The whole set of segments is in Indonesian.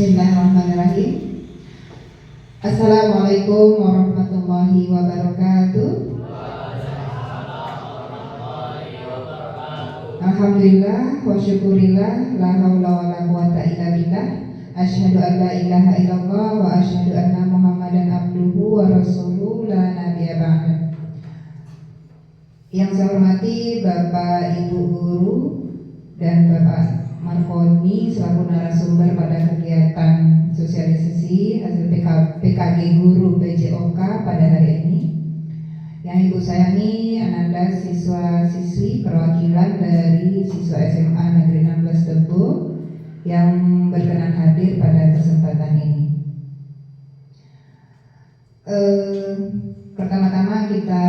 Bismillahirrahmanirrahim. Assalamualaikum warahmatullahi wabarakatuh. Alhamdulillah wa syukurillah, la haula wa la quwata illa billah. Asyhadu an la ilaha illallah wa asyhadu anna Muhammadan abduhu wa rasuluhu la nabiyya ba'da. Yang saya hormati Bapak Ibu guru dan Bapak Markoni selaku narasumber pada kegiatan sosialisasi hasil PKG Guru PJOK pada hari ini. Yang Ibu sayangi, Ananda siswa-siswi perwakilan dari siswa SMA Negeri 16 Tebo yang berkenan hadir pada kesempatan ini. Pertama-tama kita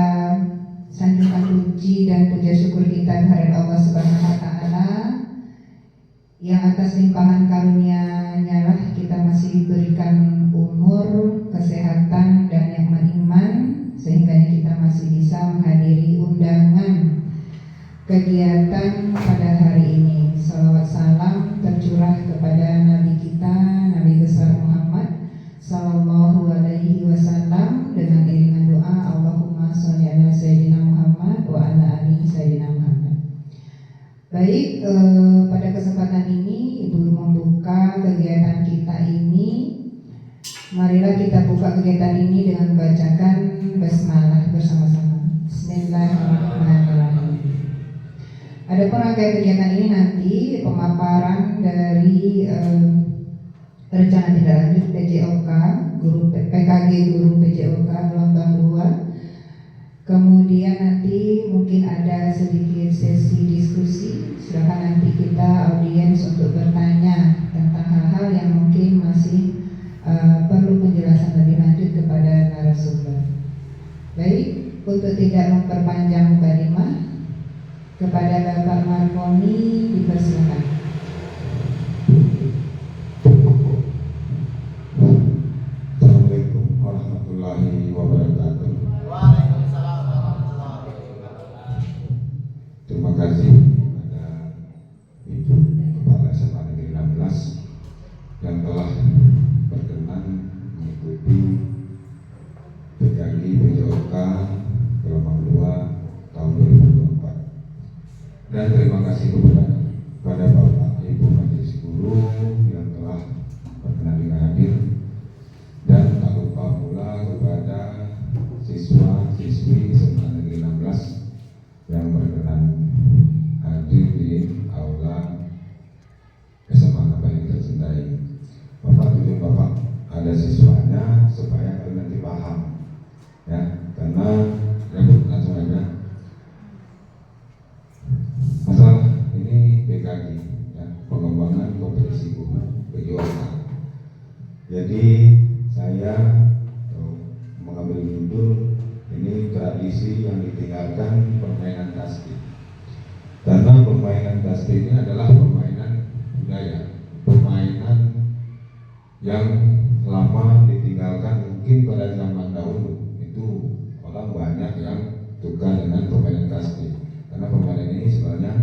sanjungkan puji dan puja syukur kita kehadirat Allah Subhanahu wa Ta'ala, yang atas limpahan karunia-Nya lah kita masih diberikan umur, kesehatan, dan nikmat iman, sehingga kita masih bisa menghadiri undangan kegiatan pada hari ini. Salawat salam tercurah kepada Nabi kita, Nabi besar Muhammad Sallallahu Alaihi Wasallam, dengan iringan doa Allahumma sholli ala Sayyidina Muhammad wa ala ali Sayyidina Muhammad. Baik, pada kesempatan ini Ibu membuka kegiatan kita ini. Marilah kita buka kegiatan ini dengan membacakan basmalah bersama-sama. Bismillahirrahmanirrahim. Adapun rangkaian kegiatan ini nanti pemaparan dari rencana tindak lanjut PJOK PKG Guru PJOK gelombang 2. Kemudian nanti mungkin ada sedikit sesi diskusi. Silakan nanti kita audiens untuk bertanya tentang hal-hal yang mungkin masih perlu penjelasan lebih lanjut kepada narasumber. Baik, untuk tidak memperpanjang mukadimah, kepada Bapak Markoni dipersilakan. Assalamualaikum warahmatullahi wabarakatuh. Terima kasih kepada Ibu Kepala SMA Negeri 16 yang telah berkenan mengikuti PKG PJOK gelombang 2 tahun 2024. Dan terima kasih kepada Bapak Ibu Majelis Guru yang telah berkenan hadir, dan tak lupa pula kepada siswa-siswi SMA Negeri 16 yang berkenan hadir di aula SMA yang tercintai. Bapak, tujuan Bapak ada siswanya supaya kalian nanti paham, ya, karena langsung aja masalah ini PKG, ya, pengembangan kompetisi guru PJOK. Jadi saya mengambil judul ini tradisi yang ditinggalkan permainan kasti. Karena permainan kasti ini adalah permainan budaya, permainan yang lama ditinggalkan. Mungkin pada zaman dahulu itu orang banyak yang suka dengan permainan kasti, karena permainan ini sebenarnya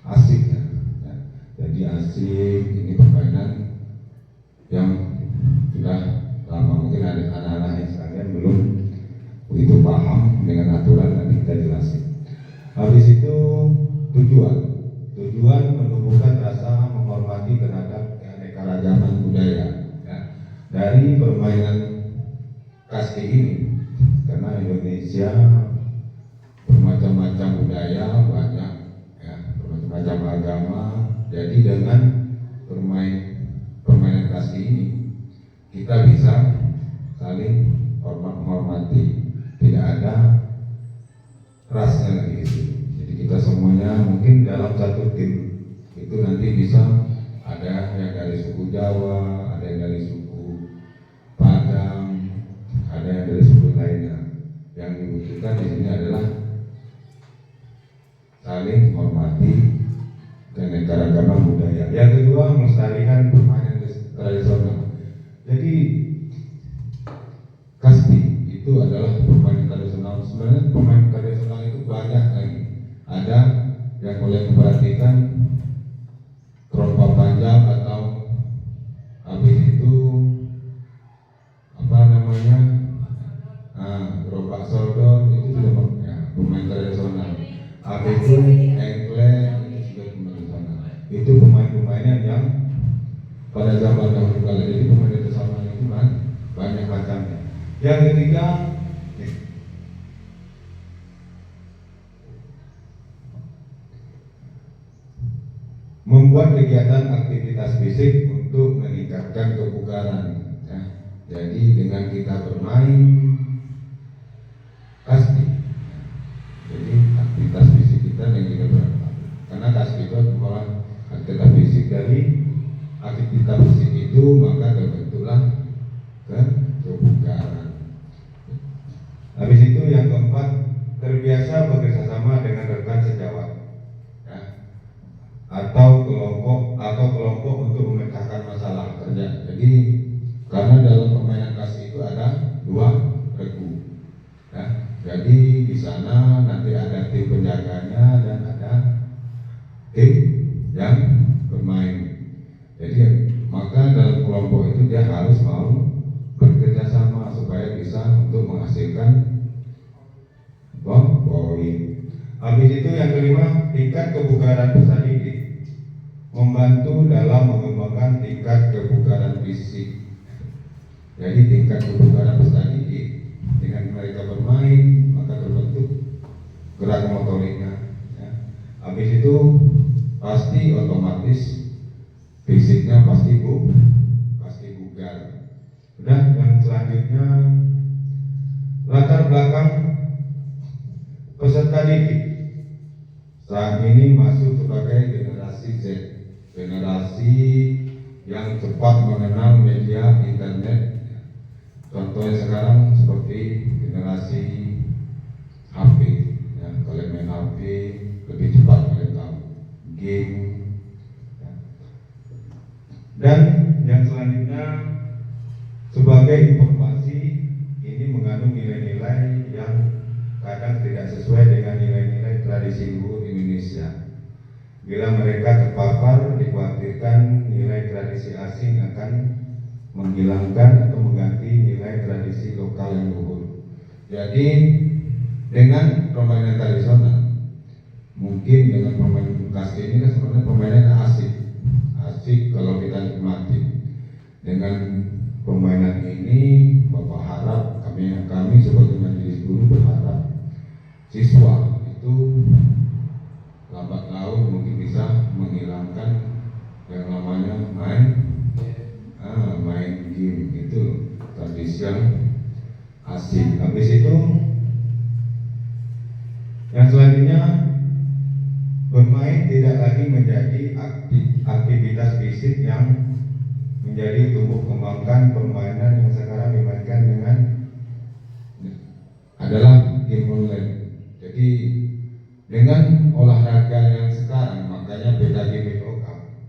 asik, ya. Jadi asik, ini permainan yang sudah lama. Mungkin ada anak-anak yang sekalian belum begitu paham dengan aturan, nanti kita jelasin. Habis itu tujuan menumbuhkan rasa menghormati terhadap keanekaragaman budaya, ya, dari permainan kasti ini. Karena Indonesia bermacam-macam budaya, banyak, ya, bermacam-macam agama. Jadi dengan permainan kasti ini kita bisa saling menghormati. Tidak ada rasnya lagi di sini. Jadi kita semuanya mungkin dalam satu tim itu nanti bisa ada suku Jawa, ada yang dari suku Padang, ada yang dari suku lainnya. Yang dibutuhkan di sini adalah saling menghormati keanekaragaman budaya. Yang kedua, melestarikan permainan tradisional. Jadi Kasbi itu adalah permainan tradisional. Sebenarnya permainan tradisional itu banyak lagi. Ada yang boleh memperhatikan kerompak panjang atau habis itu apa namanya gerobak sodor, itu sudah pemain tradisional. Habis itu engklek, itu sudah pemain tradisional. Itu pemain-pemainan yang pada zaman dahulu kala. Jadi pemain tradisional itu banyak macamnya. Yang ketiga, membuat kegiatan aktivitas fisik untuk meningkatkan kebugaran. Ya. Jadi dengan kita bermain kasbi, jadi aktivitas fisik kita yang kita berapa? Karena kasbi itu adalah aktivitas fisik. Dari aktivitas fisik itu maka terbentuklah kebugaran. Habis itu yang keempat, terbiasa bekerjasama dengan rekan sejawat, ya, atau kelompok untuk memecahkan masalah kerja. Jadi karena dalam permainan kasih itu ada 2 regu, ya. Jadi di sana nanti ada tim penjaganya dan ada tim yang bermain. Jadi maka dalam kelompok itu dia harus mau bekerja sama supaya bisa untuk menghasilkan poin. Habis itu yang kelima, tingkat kebugaran peserta didik, membantu dalam mengembangkan tingkat kebugaran fisik. Jadi tingkat kebugaran peserta didik dengan mereka bermain maka terbentuk gerak motoriknya. Ya. Habis itu pasti otomatis fisiknya pasti bugar. Dan yang selanjutnya, latar belakang peserta didik saat ini masuk sebagai generasi Z, generasi yang cepat mengenal media internet. Contohnya sekarang seperti generasi HP, ya, kalau main HP lebih cepat kalian tahu, game, ya. Dan yang selanjutnya, sebagai informasi, ini mengandung nilai-nilai yang kadang tidak sesuai dengan nilai-nilai tradisi luhur Indonesia. Bila mereka terpapar, dikhawatirkan nilai tradisi asing akan menghilangkan atau mengganti nilai tradisi lokal yang luhur. Jadi dengan permainan tradisional, mungkin dengan permainan kasih ini kan sebenarnya permainan asik kalau kita nikmati. Dengan permainan ini, Bapak harap kami sebagai majelis guru berharap siswa itu lambat laun mungkin bisa menghilangkan yang namanya main game. Itu tradisi yang asik. Habis itu yang selanjutnya, bermain tidak lagi menjadi aktivitas fisik yang menjadi tumbuh kembangkan. Permainan yang sekarang dimainkan dengan adalah game online. Jadi dengan olahraga yang sekarang, makanya PKG BOK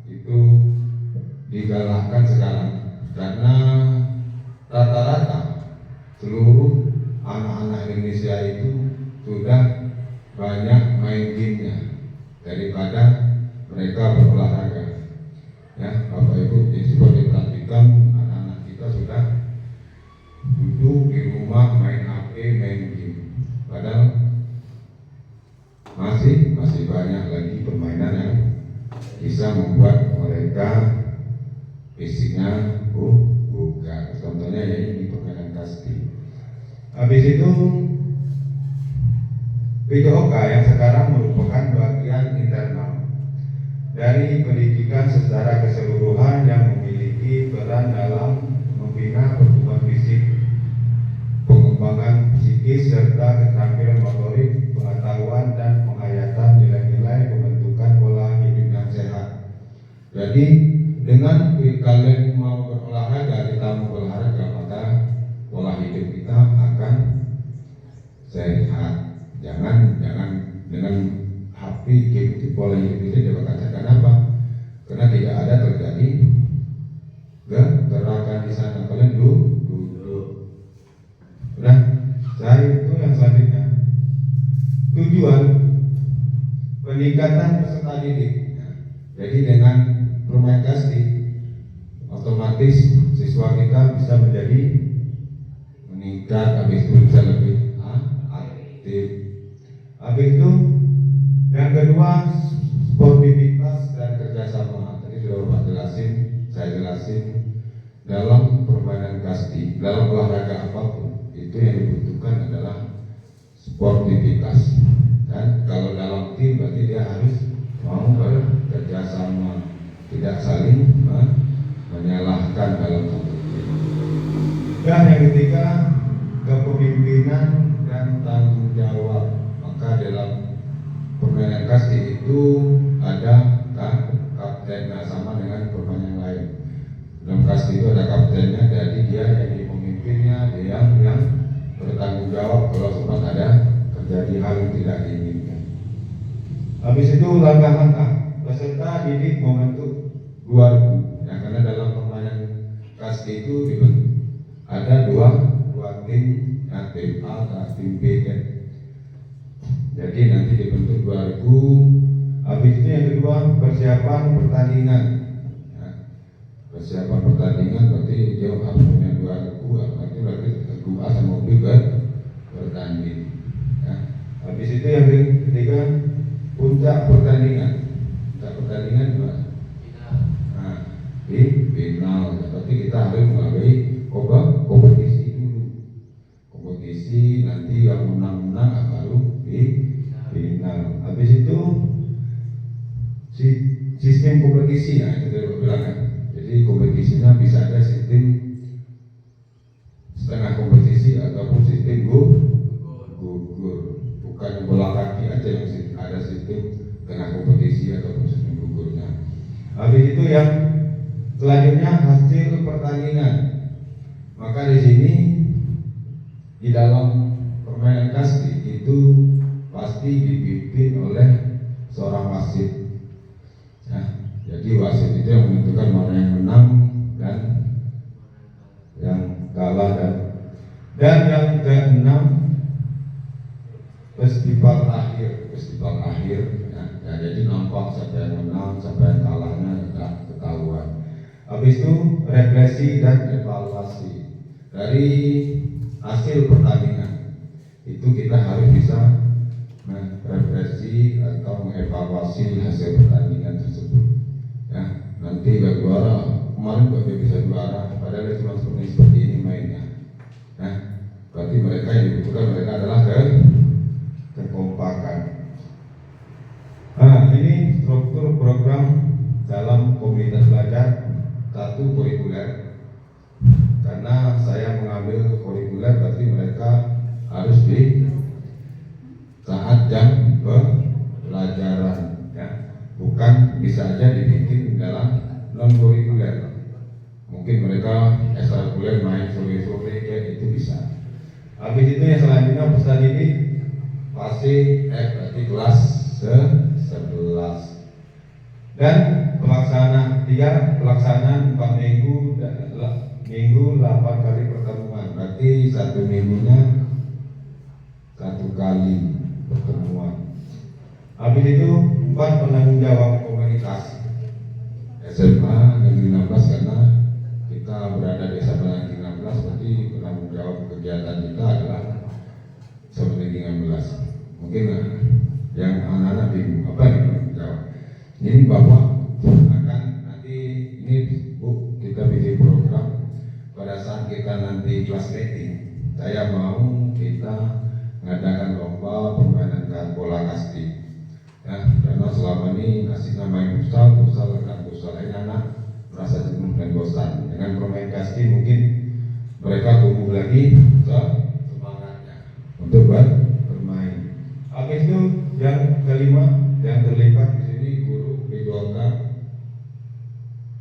itu digalakkan sekarang, karena rata-rata seluruh anak-anak Indonesia itu sudah banyak main gamenya daripada mereka berolahraga. Ya, Bapak Ibu, jadi diperhatikan anak-anak kita sudah duduk di rumah main HP, main game. Padahal masih banyak lagi permainan yang bisa membuat mereka fisiknya bugar. Contohnya ya ini permainan kasti. Habis itu PJOK yang sekarang merupakan bagian internal dari pendidikan secara keseluruhan yang memiliki peran dalam membina pertumbuhan fisik, pengembangan psikis, serta keterampilan motorik, pengetahuan, dan penghayatan nilai-nilai pembentukan pola hidup yang sehat. Jadi Dengan kalian mau berolahraga, kita mau berolahraga, maka pola hidup kita akan sehat. Jangan dengan HP ikuti pola hidup itu dia katakan apa? Karena tidak ada terjadi gerakan di sana. Kalian duduk. Udah, saya itu yang selanjutnya. Tujuan peningkatan peserta didik. Jadi dengan bermain kasti, otomatis siswa kita bisa menjadi meningkat, habis itu bisa lebih aktif. Habis itu yang kedua, sportivitas dan kerjasama. Tadi sudah Bapak jelasin, saya jelasin. Dalam permainan kasti, dalam olahraga apapun, itu yang dibutuhkan adalah sportivitas. Dan kalau dalam tim berarti dia harus mau bekerja sama, tidak saling menyalahkan dalam satu tim. Dan yang ketiga, kepemimpinan dan tanggung jawab. Maka dalam permainan kasti itu ada kapten, sama dengan permainan lain. Dalam kasti itu ada kaptennya, jadi dia yang pemimpinnya, dia yang bertanggung jawab kalau sempat ada terjadi hal yang tidak diinginkan. Habis itu langkah-langkah peserta didik membentuk dua regu. Ya, karena dalam permainan kasti itu ada dua tim, ya, tim A dan tim B. Ya. Jadi nanti dibentuk dua regu. Habis itu yang kedua persiapan pertandingan. Ya, persiapan pertandingan berarti dia harus punya dua regu. Berarti regu A sama B bertanding. Ya. Habis itu yang ketiga puncak pertandingan. Puncak pertandingan gimana? Nah, di final. Berarti kita harus melalui kompetisi dulu. Kompetisi nanti yang menang baru di final. Habis itu sistem kompetisi, ya itu tadi bilang kan. Jadi kompetisinya bisa ada sistem setengah kompetisi ataupun sistem gugur. Bukan bola kaki aja yang ada sistem tengah kompetisi ataupun sistem gugurnya. Habis itu yang selanjutnya hasil pertandingan. Maka di sini di dalam permainan kasti itu pasti dipimpin oleh seorang wasit. Ya, jadi wasit itu yang menentukan mana yang menang dan yang kalah dan yang keenam festival akhir. Ya, jadi nampak siapa yang menang, siapa yang kalahnya tidak ketahuan. Habis itu refleksi dan evaluasi dari hasil pertandingan. Itu kita harus bisa merefleksi atau mengevaluasi hasil pertandingan tersebut. Ya, nanti gak juara, kemarin gak bisa juara, padahal cuma seperti ini mainnya. Nah, berarti mereka yang dibutuhkan mereka adalah kekompakan. Nah, ini struktur program dalam komunitas belajar satu kurikuler. Karena saya mengambil kurikuler, berarti mereka harus di saat jam pelajaran, ya. Bukan bisa aja dibikin dalam non kurikuler. Mungkin mereka ekstrakurikuler main sore-sore kayak itu bisa. Habis itu yang selanjutnya peserta didik fase F berarti kelas 11. Dan pelaksanaan 4 minggu dan minggu 8 kali pertemuan. Berarti satu minggunya 1 kali pertemuan. Habis itu 4 penanggung jawab komunitas SMA Negeri 16, karena kita berada di SMA Negeri 16, berarti penanggung jawab kegiatan kita adalah SMA Negeri 16. Mungkin yang anak-anak bingung apa yang penanggung jawab. Ini Bapak akan nanti ini Bu, kita bikin program pada saat kita nanti kelas meeting. Saya mau kita mengadakan lomba permainan bola kasti. Ya, karena selama ini asiknya main futsal ini anak merasa jenuh dan bosan. Dengan bermain kasti mungkin mereka tumbuh lagi semangatnya untuk bermain. Habis itu yang kelima yang terlibat di sini guru P2K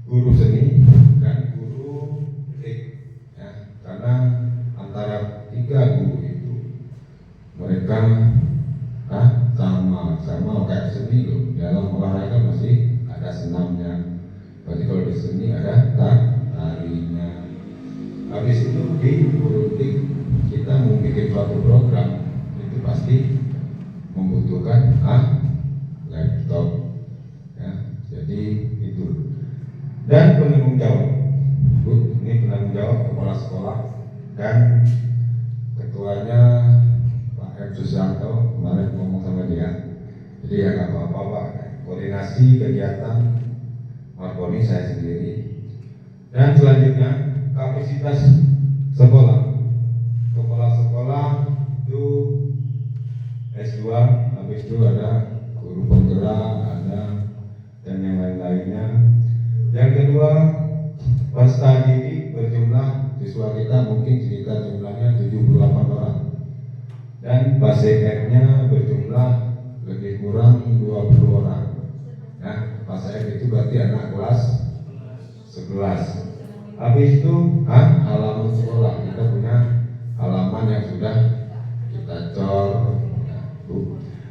guru seni dan guru musik, ya, karena antara tiga guru itu mereka sama kayak seni loh. Dalam olahraga masih ada senamnya, berarti kalau di seni ada tarinya. Habis itu di politik kita mau bikin suatu program itu pasti membutuhkan laptop, ya. Jadi itu. Dan penanggung jawab, ini penanggung jawab kepala sekolah dan ketuanya Pak M. Susanto kemarin ngomong sama dia. Jadi ya nggak apa-apa Pak, koordinasi kegiatan Marconi saya sendiri. Dan selanjutnya kapasitas sekolah, kepala sekolah itu S2, habis itu ada guru penggerak, ada dan yang lain-lainnya. Yang kedua, peserta didik berjumlah siswa kita mungkin sekitar jumlahnya 78 orang dan PASEF-nya berjumlah lebih kurang 20 orang. Nah, PASEF itu berarti anak kelas 11. Habis itu halaman sekolah, kita punya halaman yang sudah kita cor.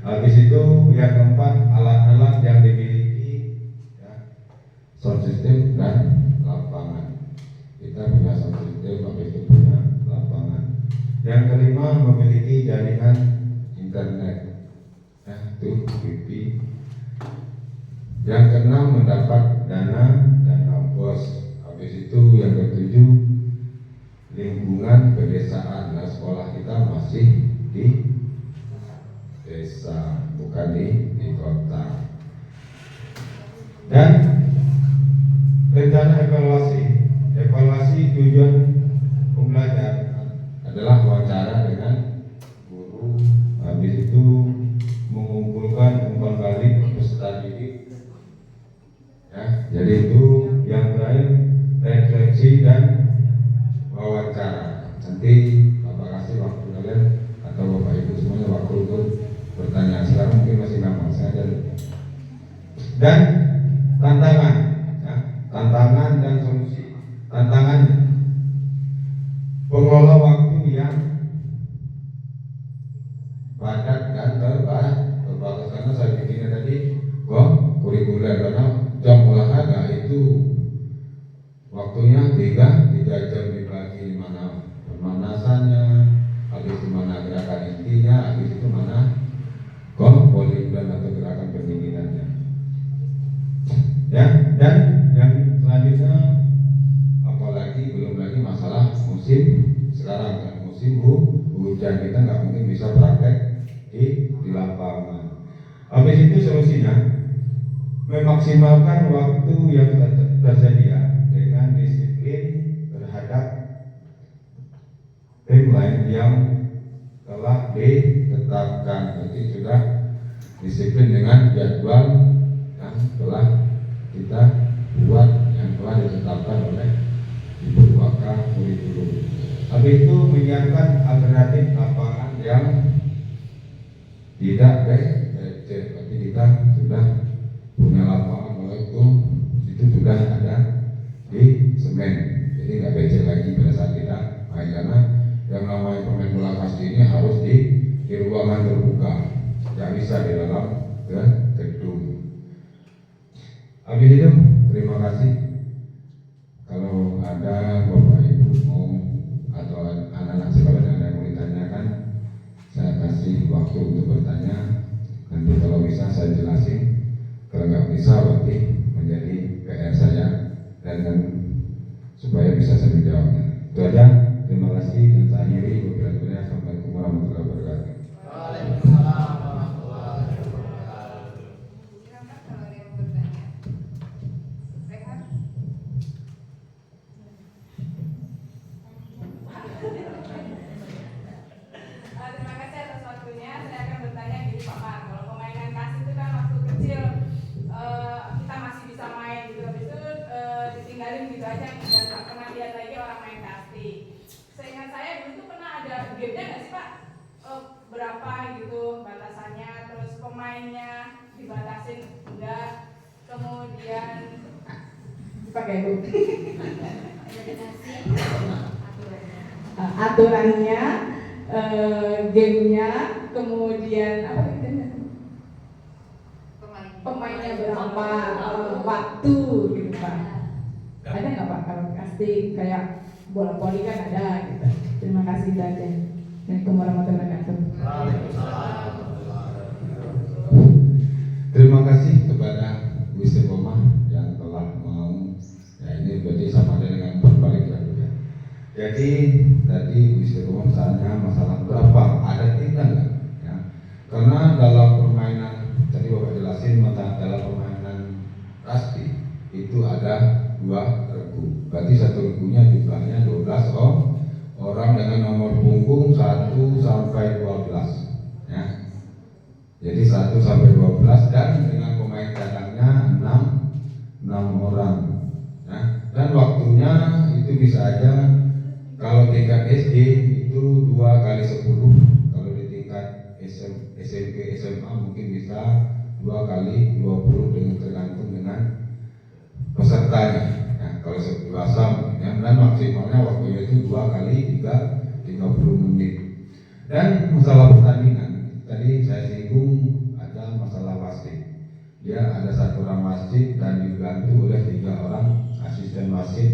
Habis itu yang keempat, alat-alat yang dimiliki, ya, sound system dan lapangan. Kita punya sound system, habis itu punya lapangan. Yang kelima, memiliki jaringan internet, ya, itu wifi. Yang keenam, mendapat dana bos. Habis itu yang ketujuh, lingkungan pedesaan. Nah, sekolah kita masih di desa, bukan di kota. Dan rencana evaluasi tujuan pembelajaran adalah wawancara dengan guru, habis itu mengumpulkan umpan balik peserta didik, ya. Jadi itu yang terakhir, refleksi dan wawancara. Nanti Bapak kasih waktu kalian atau Bapak Ibu semuanya waktu untuk bertanya. Sekarang mungkin masih gampang saja. Dan tantangan, ya, tantangan dan solusi. Tantangannya, pengelola waktu yang padat dan terbatas, karena saya bikinnya tadi kurikuler, karena jam olahraga itu waktunya 3 jam dibagi, mana pemanasannya, habis itu mana gerakan intinya, habis itu mana bowling dan atau gerakan pendinginannya, ya. Dan yang selanjutnya, apalagi belum lagi masalah musim sekarang, kan musim hujan, kita nggak mungkin bisa praktek di lapangan. Habis itu solusinya memaksimalkan waktu yang tersedia dengan disiplin terhadap timeline yang telah ditetapkan. Berarti sudah disiplin dengan jadwal yang telah kita buat, yang telah ditetapkan oleh Ibu Waka Kurikulum. Habis itu menyiapkan alternatif lapangan yang tidak becek. Berarti kita sudah punya lapangan, itu sudah ada di semen, jadi nggak becek lagi pada saat kita main, karena yang namanya pemain bola kasti ini harus di ruangan terbuka, nggak bisa di dalam gedung. Habis itu terima kasih. Kalau ada Bapak Ibu mau atau anak-anak sekolah yang ada yang mau ditanyakan, saya kasih waktu untuk bertanya. Nanti kalau bisa saya jelasin, kalau nggak bisa berarti menjadi PR saya dan supaya bisa saya menjawabnya. Itu aja. Terima kasih dan saya akhiri. Assalamualaikum warahmatullahi wabarakatuh. Waalaikumsalam warahmatullahi wabarakatuh. Silakan kalau ada yang bertanya. Rehan. Terima kasih atas waktunya. Saya akan bertanya gini Pak Mar, kalau permainan kasih itu kan waktu kecil kita masih bisa main gitu, habis itu ditinggalin gitu aja, dan nggak pernah lihat lagi orang main kasti. Seingat saya dulu tuh pernah ada game-nya nggak sih Pak? Berapa gitu batasannya, terus pemainnya dibatasin enggak, kemudian ya Bu? Aturannya, gamenya, kemudian apa lagi? Pemainnya berapa, waktu gitu Pak. Ada nggak Pak kalau pasti kayak bola voli kan ada gitu. Terima kasih itu aja. Assalamualaikum warahmatullahi wabarakatuh. Terima kasih kepada Bu Istiqomah yang telah mau, ya ini berarti sama dengan berbalik ya Bu ya. Jadi tadi Bu Istiqomah misalnya masalah berapa, ada tidak nggak? Ya. Karena dalam permainan tadi Bapak jelasin dalam permainan kasti itu ada 2 regu. Berarti 1 regunya jumlahnya 12 orang dengan nomor punggung 1 sampai 12. Ya. Jadi 1 sampai 12 dan dengan pemain cadangnya 6 orang. Ya. Dan waktunya itu bisa aja kalau tingkat SD itu 2 kali 10. Kalau di tingkat SMP SMA mungkin bisa 2 kali 20 dengan tergantung dengan pesertanya. Ya, kalau dewasa ya, dan maksimalnya waktunya itu 2 kali 30 menit. Dan masalah pertandingan tadi saya singgung ada masalah wasit. Dia ada 1 orang wasit dan dibantu oleh 3 orang asisten wasit.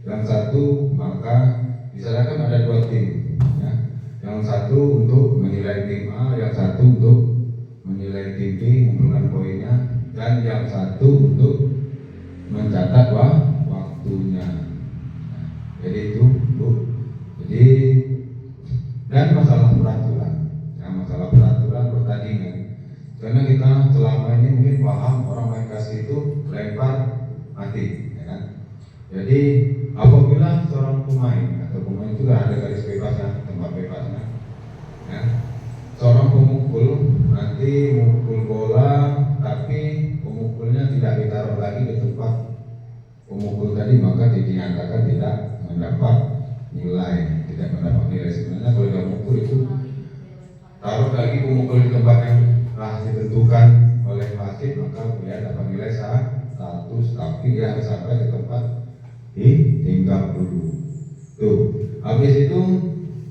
Yang satu maka misalkan ada 2 tim, ya. Yang satu untuk menilai tim A, yang satu untuk menilai tim B, mengumpulkan poinnya, dan yang satu untuk mencatat waktunya. Jadi itu Bu. Jadi dan masalah peraturan, ya, masalah peraturan pertandingan. Karena kita selama ini mungkin paham orang main kasih itu lempar mati, ya kan? Jadi apabila seorang pemain atau pemain itu ada garis bebasnya, tempat bebasnya, ya, seorang pemukul nanti memukul bola, tapi pemukulnya tidak ditaruh lagi di tempat pemukul tadi, maka dinyatakan tidak mendapat nilai, sebenarnya kalau dia mukul itu taruh lagi pemukul di tempat yang telah ditentukan oleh wasit, maka dia dapat nilai 100, tapi dia harus sampai ke tempat tinggal dulu. Tuh, habis itu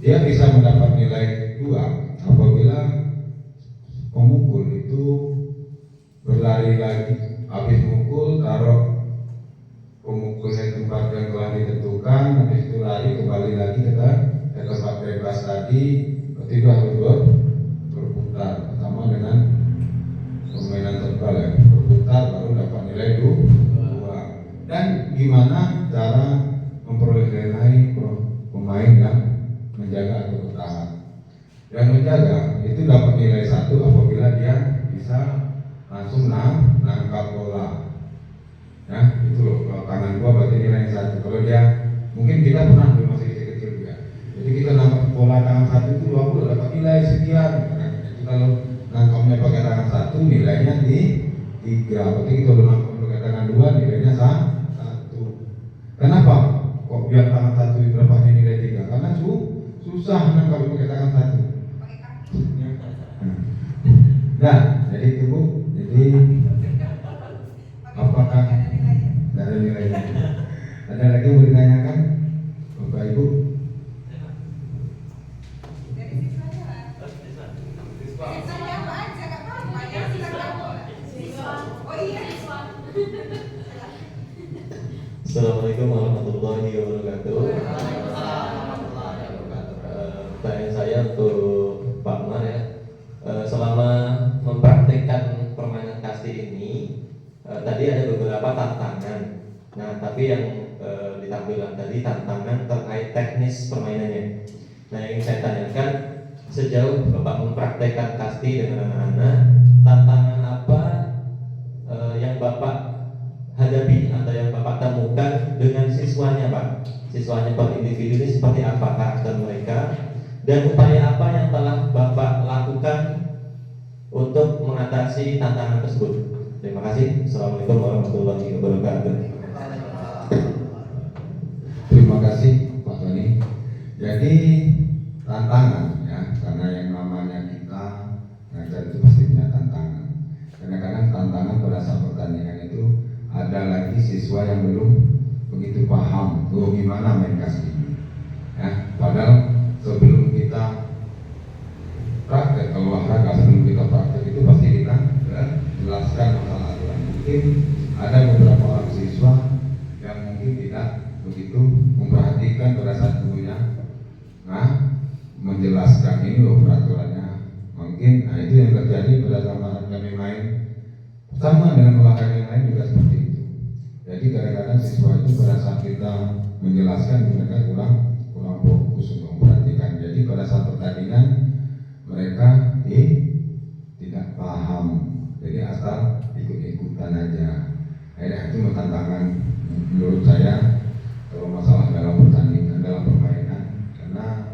dia bisa mendapat nilai 2 apabila pemukul itu berlari lagi, habis mukul taruh pemukulnya tempat yang telah ditentukan, habis itu lari kembali lagi ke tempat bebas tadi, berarti itu harus berputar, sama dengan permainan terbal ya, berputar baru dapat nilai 2. Dan gimana cara memperoleh nilai pemain yang menjaga atau bertahan? Yang menjaga itu dapat nilai 1 apabila dia bisa langsung nangkap bola. Ya, itu loh, kalau tangan gua berarti nilai 1. Kalau dia, mungkin kita pernah masih kecil juga. Jadi kita nangkap bola tangan 1 itu 20 dapat nilai sekian. Nah, jadi kalau nangkapnya pakai tangan 1 nilainya di 3. Berarti kalau nangkap pakai tangan 2 nilainya 1. Kenapa? Kok biar tangan 1 dapatnya nilai 3? Karena susah nangkap pakai tangan 1. Nah, jadi itu Bu. Jadi apakah tidak ada nilainya? Ada lagi yang mau ditanyakan, Bapak Ibu? Assalamualaikum warahmatullahi wabarakatuh. Pertanyaan saya untuk Pak Umar ya. Selama mempraktikkan permainan kasti ini, tadi ada beberapa tantangan. Nah, tapi yang ditampilkan tadi tantangan terkait teknis permainannya. Nah, yang saya tanyakan, sejauh Bapak mempraktekkan kasti dengan anak-anak, tantangan apa yang Bapak hadapi atau yang Bapak temukan dengan siswanya Pak? Siswanya per individu ini seperti apa karakter mereka, dan upaya apa yang telah Bapak lakukan untuk mengatasi tantangan tersebut? Terima kasih. Assalamualaikum warahmatullahi wabarakatuh. Terima kasih Pak Tony. Jadi tantangan ya, karena yang namanya kita ngajar itu pasti punya tantangan. Kadang-kadang tantangan pada saat pertandingan itu ada lagi siswa yang belum tidak begitu memperhatikan pada saat gurunya menjelaskan ini loh peraturannya. Mungkin itu yang terjadi pada zaman kami main sama dengan olahraga yang lain juga seperti itu. Jadi kadang-kadang siswa itu pada saat kita menjelaskan mereka kurang fokus untuk memperhatikan. Jadi pada saat pertandingan mereka tidak paham. Jadi asal ikut-ikutan aja. Itu tantangan menurut saya kalau masalah dalam pertandingan, dalam permainan, karena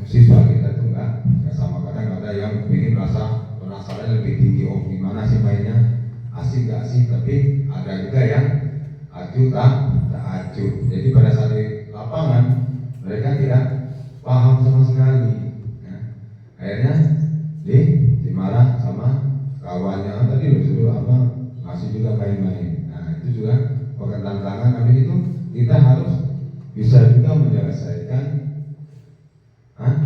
siswa kita itu enggak sama. Kadang ada yang ingin merasa penasaran lebih tinggi, oh gimana sih mainnya, asik gak sih, tapi ada juga yang acuh tak acuh. Jadi pada saat di lapangan mereka tidak paham sama sekali. Akhirnya dimarah sama kawannya, tadi disuruh apa, masih juga main-main. Itu juga bukan tantangan, tapi itu kita harus bisa juga menyelesaikan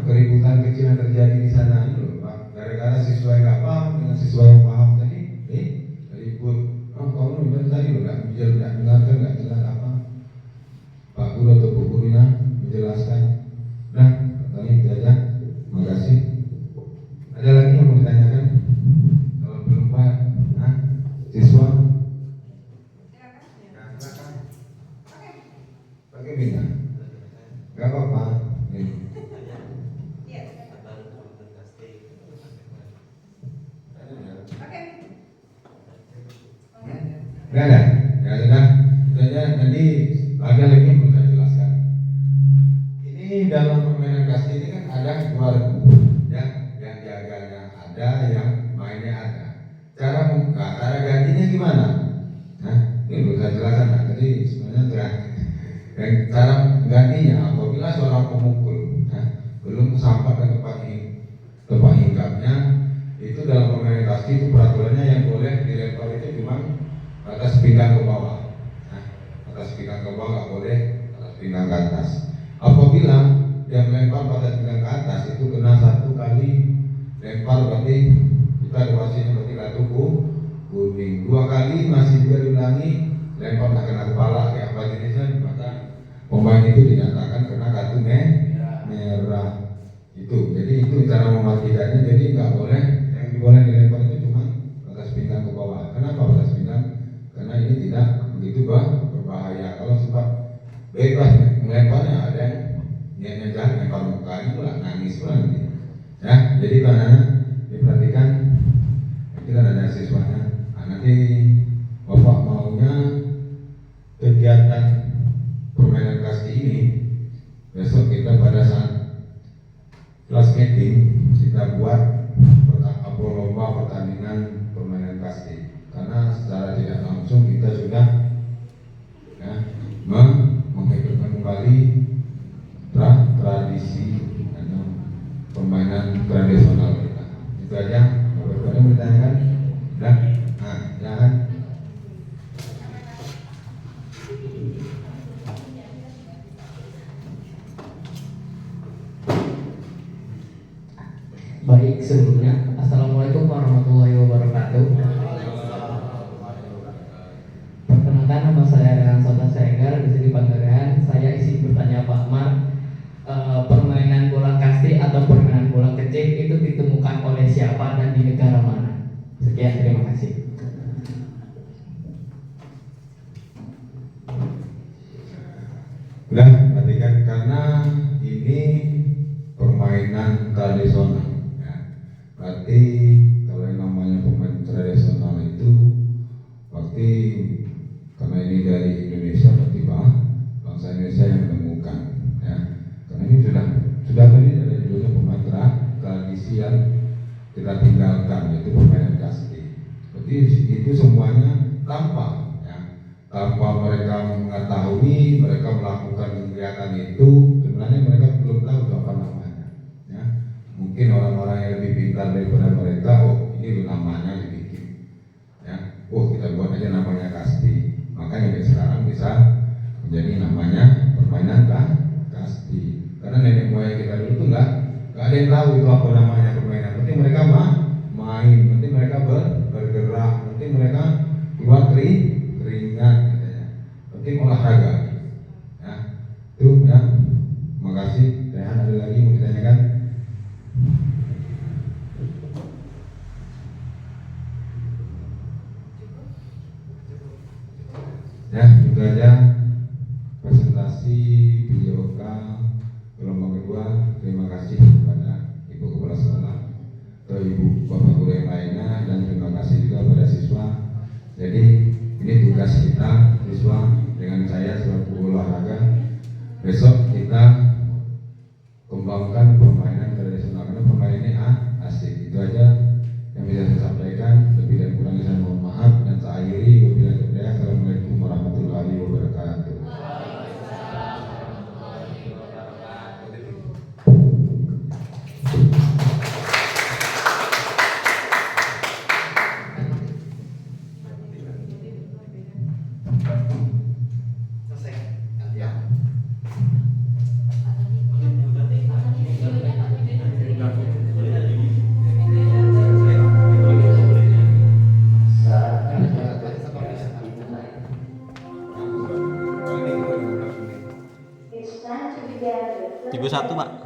keributan kecil yang terjadi di sana itu loh, Pak. Gara-gara siswa yang nggak paham dengan siswa yang paham tadi, ribut. Kamu tadi loh nggak mendengarkan, nggak jelas apa Pak Guru atau Bu Gurunya menjelaskan. Nah, katanya itu aja. Makasih. Ada lagi yang mau ditanyakan? Kalau belum Pak, siswa? Pakai bintang. Gak apa-apa. Gak ada. Ya sudah. Nanti ada lagi yang mau saya jelaskan. Ini dalam permainan kasti ini kan ada dua regu, ya, yang jaganya ada, yang mainnya ada. Cara gantinya gimana? Ini belum saya jelaskan. Jadi sebenarnya yang cara gantinya apabila seorang pemukul belum sampai ke tempat hinggapnya, itu dalam permainan kasti itu peraturannya yang boleh dilempar itu cuma atas pinggang ke bawah. Atas pinggang ke bawah nggak boleh, atas pinggang ke atas. Apabila yang melempar pada pinggang ke atas itu kena satu kali lempar, berarti kita wasit berarti kartu kuning. Dua kali masih juga diulangi, lempar tak kena kepala kayak apa jenisnya, maka pemain itu dinyatakan kena kartu merah. Itu, jadi itu cara mematikannya. Jadi nggak boleh, yang boleh dilempar itu cuma atas pinggang ke bawah. Kenapa atas pinggang? Karena ini tidak begitu berbahaya. Kalau sempat bebas melemparnya, ada yang niatnya jahat lempar muka, itu lah nangis pula nanti. Ya, jadi anak-anak diperhatikan. Itu kan ada siswanya. Nanti bapak maunya kegiatan permainan kasti ini besok kita pada saat kelas meeting kita buat lomba pertandingan permainan kasti, karena secara tidak langsung kita sudah menghidupkan kembali tradisi permainan tradisional kita. Itu aja. Bapak-bapak yang bertanyakan, dah, jangan. Baik, sebelumnya Assalamualaikum warahmatullahi wabarakatuh. Perkenalkan, nama saya dengan Sota Senggar, bisa dipanggilkan. Saya isi bertanya Pak Mar. Permainan bola kasti atau permainan bola kecil itu ditemukan oleh siapa dan di negara mana? Sekian, terima kasih. Udah, perhatikan, karena ini permainan tradisional. Berarti kalau yang namanya pemain tradisional itu berarti karena ini dari Indonesia, berarti bangsa Indonesia yang menemukan, ya. Karena ini sudah tadi ada judulnya pemain tradisi yang kita tinggalkan, yaitu permainan kasti. Berarti itu semuanya tanpa mereka mengetahui, mereka melakukan kegiatan itu, sebenarnya mereka belum tahu apa namanya. Ya. Mungkin orang-orang yang lebih pintar daripada mereka, oh ini namanya dibikin, ya, oh kita buat aja namanya kasti, makanya sekarang bisa menjadi namanya permainan kasti. Karena nenek moyang kita dulu tuh nggak ada yang tahu itu apa namanya permainan. Penting mereka main, penting mereka bergerak, penting mereka keluar keringat, katanya. Penting penting olahraga. Ya, itu ya. Makasih. Rehan, ada lagi mau ditanyakan? Ya, itu aja presentasi PJOK gelombang kedua. Terima kasih kepada Ibu Kepala Sekolah atau Ibu Bapak Guru yang lainnya, dan terima kasih juga pada siswa. Jadi ini tugas kita siswa dengan saya selaku olahraga. Besok kita kembangkan permainan tradisional karena permainan ini asik. Itu aja yang bisa saya sampaikan. Lebih dan kurangnya saya mohon maaf, dan saya akhiri wabillahi taufiq. Assalamualaikum warahmatullahi wabarakatuh. Ibu satu, Pak.